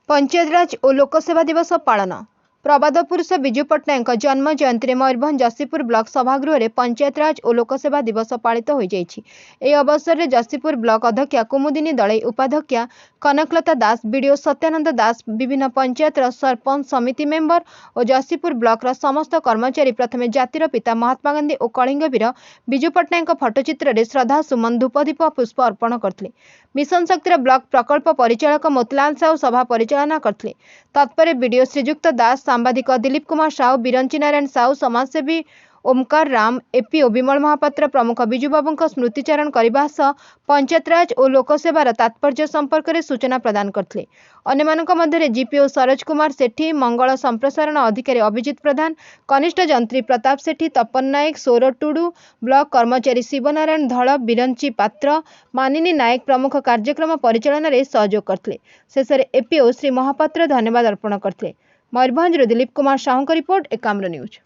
पंचायतराज और लोकसेवा दिवस पालन। प्रबाद पुरुष विजु पट्टनायक जन्म जयंती मयूरभंज जसीपुर ब्लॉक सभागृह में पंचायतराज और लोकसेवा दिवस पालित हो जाएगी। ए अवसर में जसीपुर ब्लॉक अध्यक्षा कुमुदिनी दलई, उपाध्यक्षा कनकलता दास, बीडीओ सत्यानंद दास, विभिन्न पंचायतर सरपंच समिति मेंबर और जसीपुर ब्लॉक समस्त कर्मचारी प्रथम जातिर पिता महात्मा गांधी और कलिंगवीर विजु पट्टनायक फटोचित्र में श्रद्धा सुमन धूपदीप पुष्प अर्पण करते। मिशन शक्तिर ब्लॉक प्रकल्प परिचालक मोतीलाल साहू सभा परिचालना करते। तत्पर बीडीओ श्रीजुक्त दास, सांबादिक दिलीप कुमार साहू, बिरंची नारायण साहू, समाजसेवी ओमकार राम, एपीओ विमल महापात्र प्रमुख विजुबाबू स्मृतिचारण करने सह पंचायतराज और लोकसेवार तात्पर्य संपर्क में सूचना प्रदान करते। अन्य जीपीओ सरोज कुमार सेठी, मंगल संप्रसारण अधिकारी अभिजित प्रधान, कनिष्ठ जंत्री प्रताप सेठी, तपन नायक, सौर टुडू, ब्लॉक कर्मचारी शिवनारायण धड़, बिरंची पात्र, मानिनी नायक प्रमुख कार्यक्रम परिचालन में सहयोग करते। शेष में एपीओ श्री महापात्र धन्यवाद अर्पण करते। मयूरभंज दिलीप कुमार साहू का रिपोर्ट, एकाम्र न्यूज।